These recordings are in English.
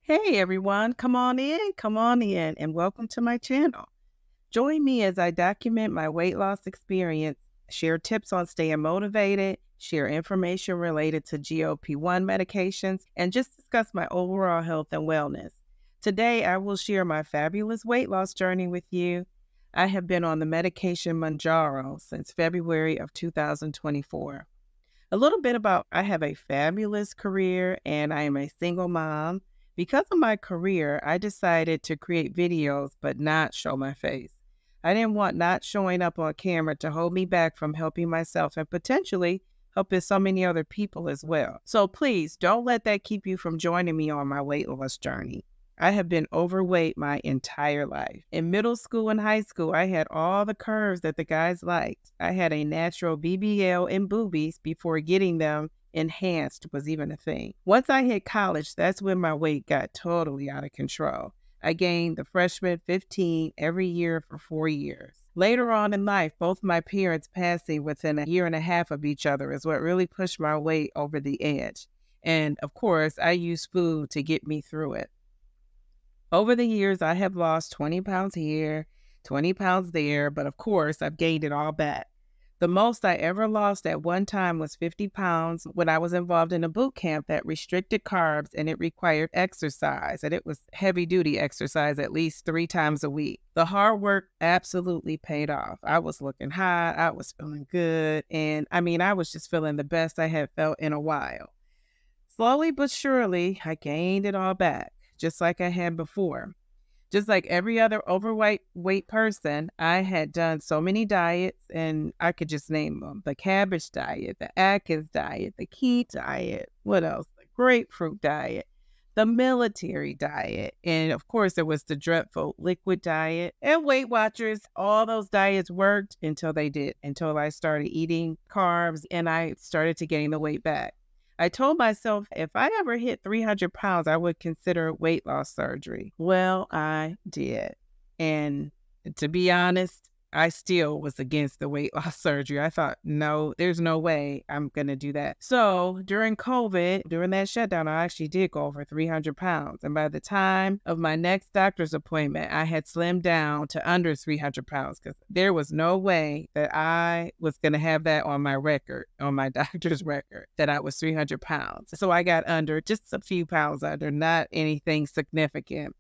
Hey everyone, come on in, and welcome to my channel. Join me as I document my weight loss experience, share tips on staying motivated, share information related to GLP-1 medications, and just discuss my overall health and wellness. Today, I will share my fabulous weight loss journey with you. I have been on the medication Mounjaro since February of 2024. A little bit about I have a fabulous career and I am a single mom. Because of my career, I decided to create videos but not show my face. I didn't want not showing up on camera to hold me back from helping myself and potentially helping so many other people as well. So please don't let that keep you from joining me on my weight loss journey. I have been overweight my entire life. In middle school and high school, I had all the curves that the guys liked. I had a natural BBL and boobies before getting them enhanced was even a thing. Once I hit college, that's when my weight got totally out of control. I gained the freshman 15 every year for 4 years. Later on in life, both my parents passing within a year and a half of each other is what really pushed my weight over the edge. And of course, I used food to get me through it. Over the years, I have lost 20 pounds here, 20 pounds there, but of course, I've gained it all back. The most I ever lost at one time was 50 pounds when I was involved in a boot camp that restricted carbs and it required exercise, and it was heavy duty exercise at least 3 times a week. The hard work absolutely paid off. I was looking hot, I was feeling good, and I was just feeling the best I had felt in a while. Slowly but surely, I gained it all back, just like I had before. Just like every other overweight person, I had done so many diets, and I could just name them. The cabbage diet, the Atkins diet, the keto diet, what else? The grapefruit diet, the military diet, and of course, there was the dreadful liquid diet. And Weight Watchers, all those diets worked until they did, until I started eating carbs and I started to gain the weight back. I told myself if I ever hit 300 pounds, I would consider weight loss surgery. Well, I did. And to be honest, I still was against the weight loss surgery. I thought, no, there's no way I'm going to do that. So during COVID, during that shutdown, I actually did go over 300 pounds. And by the time of my next doctor's appointment, I had slimmed down to under 300 pounds because there was no way that I was going to have that on my record, on my doctor's record, that I was 300 pounds. So I got under, just a few pounds under, not anything significant.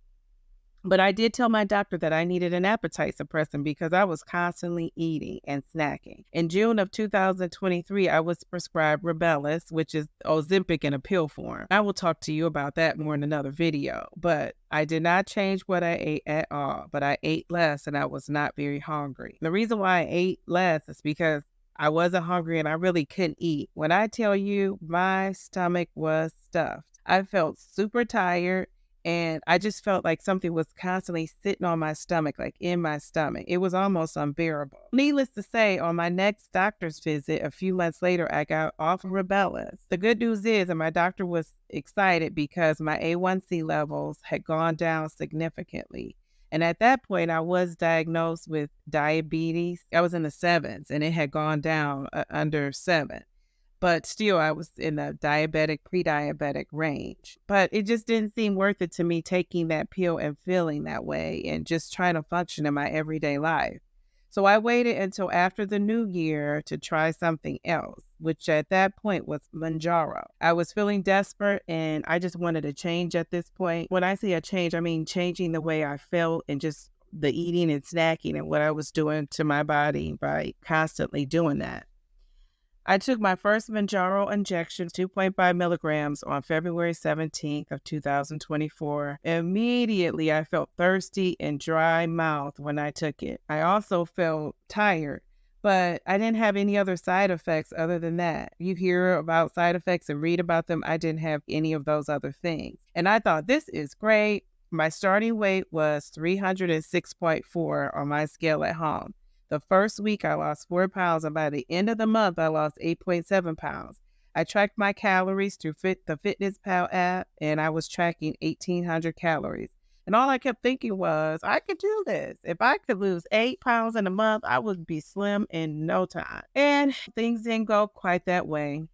But I did tell my doctor that I needed an appetite suppressant because I was constantly eating and snacking. In June of 2023, I was prescribed Rybelsus, which is Ozempic in a pill form. I will talk to you about that more in another video. But I did not change what I ate at all, but I ate less and I was not very hungry. The reason why I ate less is because I wasn't hungry and I really couldn't eat. When I tell you my stomach was stuffed, I felt super tired. And I just felt like something was constantly sitting on my stomach, like in my stomach. It was almost unbearable. Needless to say, on my next doctor's visit, a few months later, I got off of Rybelsus. The good news is, and my doctor was excited because my A1C levels had gone down significantly. And at that point, I was diagnosed with diabetes. I was in the 7s, and it had gone down under 7. But still, I was in the diabetic, pre-diabetic range. But it just didn't seem worth it to me taking that pill and feeling that way and just trying to function in my everyday life. So I waited until after the new year to try something else, which at that point was Mounjaro. I was feeling desperate and I just wanted a change at this point. When I say a change, I mean changing the way I felt and just the eating and snacking and what I was doing to my body by constantly doing that. I took my first Mounjaro injection, 2.5 milligrams, on February 17th of 2024. Immediately, I felt thirsty and dry mouth when I took it. I also felt tired, but I didn't have any other side effects other than that. You hear about side effects and read about them. I didn't have any of those other things. And I thought, this is great. My starting weight was 306.4 on my scale at home. The first week, I lost 4 pounds, and by the end of the month, I lost 8.7 pounds. I tracked my calories through the FitnessPal app, and I was tracking 1,800 calories. And all I kept thinking was, I could do this. If I could lose 8 pounds in a month, I would be slim in no time. And things didn't go quite that way.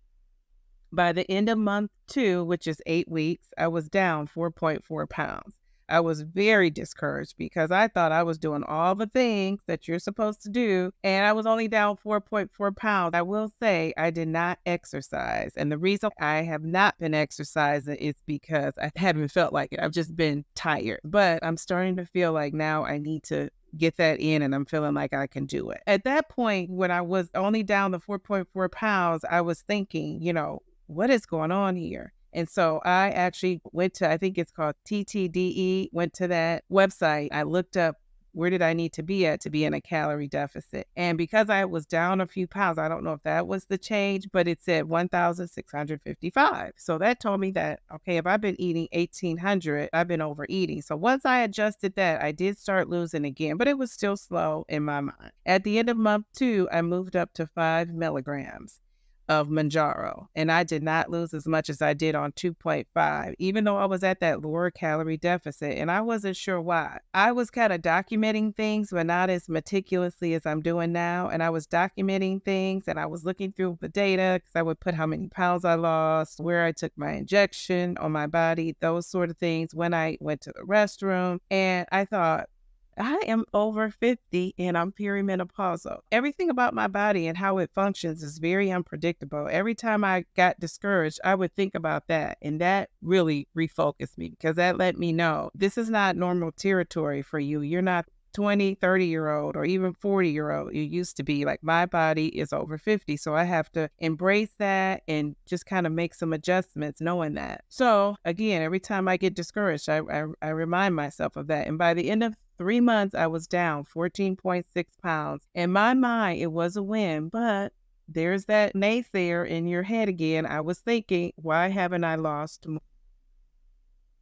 By the end of month 2, which is 8 weeks, I was down 4.4 pounds. I was very discouraged because I thought I was doing all the things that you're supposed to do, and I was only down 4.4 pounds. I will say I did not exercise. And the reason I have not been exercising is because I haven't felt like it. I've just been tired. But I'm starting to feel like now I need to get that in, and I'm feeling like I can do it. At that point, when I was only down the 4.4 pounds, I was thinking, what is going on here? And so I actually went to, I think it's called TTDE, went to that website. I looked up where did I need to be at to be in a calorie deficit. And because I was down a few pounds, I don't know if that was the change, but it said 1,655. So that told me that, okay, if I've been eating 1,800, I've been overeating. So once I adjusted that, I did start losing again, but it was still slow in my mind. At the end of month 2, I moved up to 5 milligrams of Mounjaro, and I did not lose as much as I did on 2.5, even though I was at that lower calorie deficit, and I wasn't sure why. I was kind of documenting things, but not as meticulously as I'm doing now, and I was documenting things, and I was looking through the data because I would put how many pounds I lost, where I took my injection on my body, those sort of things, when I went to the restroom, and I thought, I am over 50 and I'm perimenopausal. Everything about my body and how it functions is very unpredictable. Every time I got discouraged, I would think about that. And that really refocused me because that let me know this is not normal territory for you. You're not 20, 30-year-old or even 40-year-old. You used to be like, my body is over 50. So I have to embrace that and just kind of make some adjustments knowing that. So again, every time I get discouraged, I remind myself of that. And by the end of 3 months, I was down 14.6 pounds. In my mind, it was a win, but there's that naysayer in your head again. I was thinking, why haven't I lost more?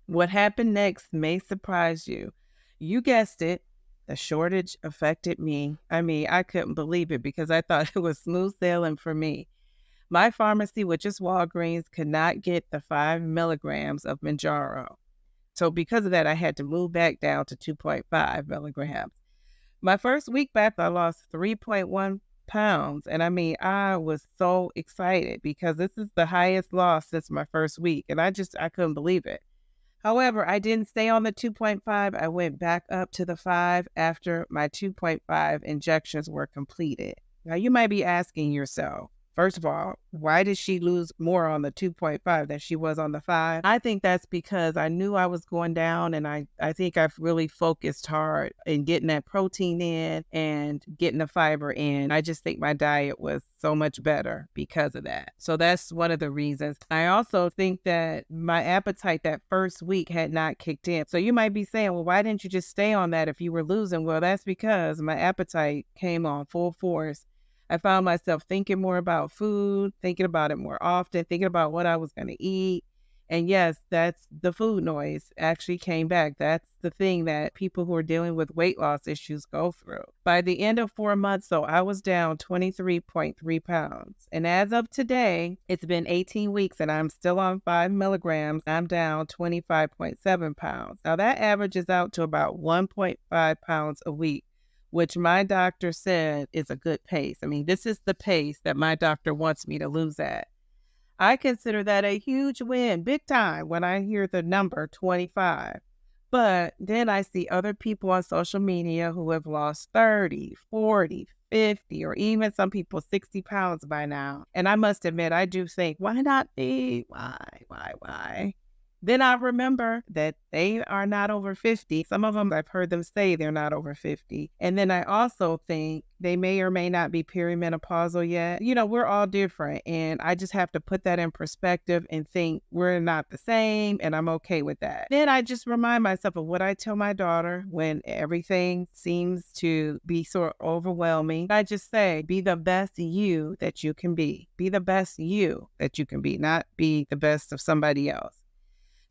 What happened next may surprise you. You guessed it. The shortage affected me. I mean, I couldn't believe it because I thought it was smooth sailing for me. My pharmacy, which is Walgreens, could not get the 5 milligrams of Mounjaro. So because of that, I had to move back down to 2.5 milligrams. My first week back, I lost 3.1 pounds. And I mean, I was so excited because this is the highest loss since my first week. And I couldn't believe it. However, I didn't stay on the 2.5. I went back up to the 5 after my 2.5 injections were completed. Now, you might be asking yourself, first of all, why did she lose more on the 2.5 than she was on the 5? I think that's because I knew I was going down, and I think I've really focused hard in getting that protein in and getting the fiber in. I just think my diet was so much better because of that. So that's one of the reasons. I also think that my appetite that first week had not kicked in. So you might be saying, well, why didn't you just stay on that if you were losing? Well, that's because my appetite came on full force. I found myself thinking more about food, thinking about it more often, thinking about what I was going to eat. And yes, that's the food noise actually came back. That's the thing that people who are dealing with weight loss issues go through. By the end of 4 months, though, I was down 23.3 pounds. And as of today, it's been 18 weeks and I'm still on 5 milligrams. I'm down 25.7 pounds. Now that averages out to about 1.5 pounds a week, which my doctor said is a good pace. I mean, this is the pace that my doctor wants me to lose at. I consider that a huge win, big time, when I hear the number 25. But then I see other people on social media who have lost 30, 40, 50, or even some people 60 pounds by now. And I must admit, I do think, why not me? Why? Then I remember that they are not over 50. Some of them, I've heard them say they're not over 50. And then I also think they may or may not be perimenopausal yet. You know, we're all different. And I just have to put that in perspective and think we're not the same. And I'm okay with that. Then I just remind myself of what I tell my daughter when everything seems to be sort of overwhelming. I just say, be the best you that you can be. Be the best you that you can be, not be the best of somebody else.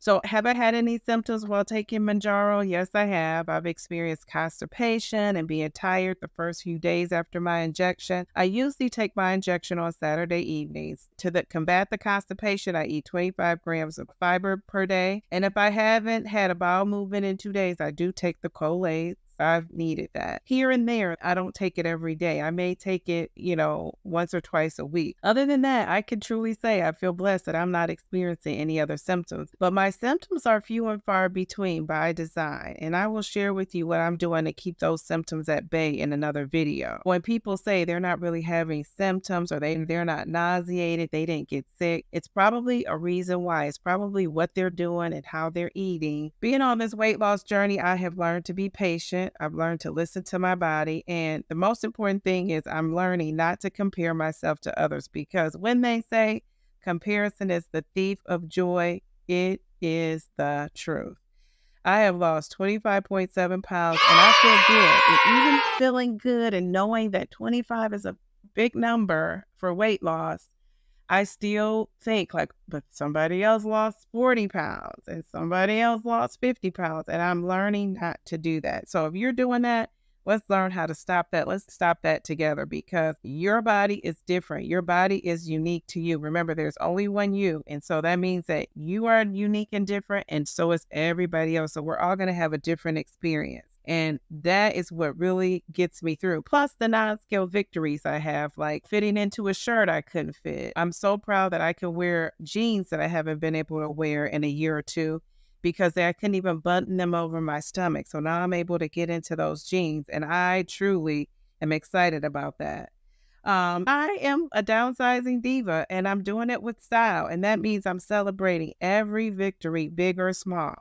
So have I had any symptoms while taking Mounjaro? Yes, I have. I've experienced constipation and being tired the first few days after my injection. I usually take my injection on Saturday evenings. To combat the constipation, I eat 25 grams of fiber per day. And if I haven't had a bowel movement in 2 days, I do take the Colates. I've needed that. Here and there, I don't take it every day. I may take it, once or twice a week. Other than that, I can truly say I feel blessed that I'm not experiencing any other symptoms. But my symptoms are few and far between by design. And I will share with you what I'm doing to keep those symptoms at bay in another video. When people say they're not really having symptoms or they're not nauseated, they didn't get sick, it's probably a reason why. It's probably what they're doing and how they're eating. Being on this weight loss journey, I have learned to be patient. I've learned to listen to my body. And the most important thing is I'm learning not to compare myself to others, because when they say comparison is the thief of joy, it is the truth. I have lost 25.7 pounds and I feel good. And even feeling good and knowing that 25 is a big number for weight loss, I still think like, but somebody else lost 40 pounds and somebody else lost 50 pounds. And I'm learning not to do that. So if you're doing that, let's learn how to stop that. Let's stop that together, because your body is different. Your body is unique to you. Remember, there's only one you. And so that means that you are unique and different, and so is everybody else. So we're all going to have a different experience. And that is what really gets me through. Plus the non-scale victories I have, like fitting into a shirt I couldn't fit. I'm so proud that I can wear jeans that I haven't been able to wear in a year or two, because I couldn't even button them over my stomach. So now I'm able to get into those jeans, and I truly am excited about that. I am a downsizing diva, and I'm doing it with style, and that means I'm celebrating every victory, big or small.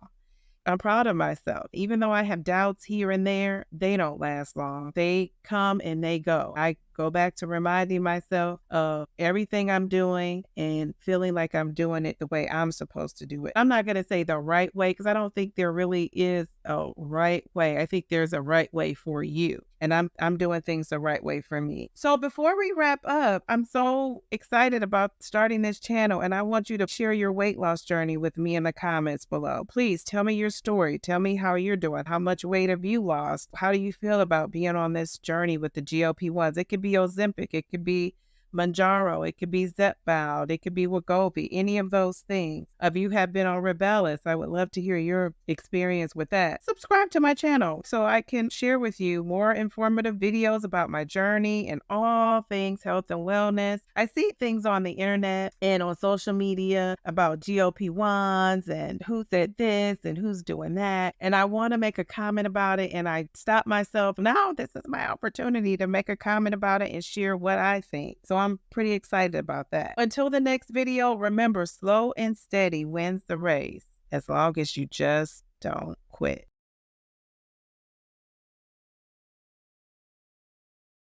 I'm proud of myself. Even though I have doubts here and there, they don't last long. They come and they go. I go back to reminding myself of everything I'm doing and feeling like I'm doing it the way I'm supposed to do it. I'm not going to say the right way, because I don't think there really is a right way. I think there's a right way for you. And I'm doing things the right way for me. So before we wrap up, I'm so excited about starting this channel, and I want you to share your weight loss journey with me in the comments below. Please tell me your story. Tell me how you're doing. How much weight have you lost? How do you feel about being on this journey with the GLP-1s? It could be Ozempic. It could be Mounjaro, it could be Zepbound, it could be Wegovy, any of those things. If you have been on Rybelsus, I would love to hear your experience with that. Subscribe to my channel so I can share with you more informative videos about my journey and all things health and wellness. I see things on the internet and on social media about GLP-1s and who said this and who's doing that, and I want to make a comment about it, and I stop myself. Now this is my opportunity to make a comment about it and share what I think. So I'm pretty excited about that. Until the next video, remember, slow and steady wins the race, as long as you just don't quit.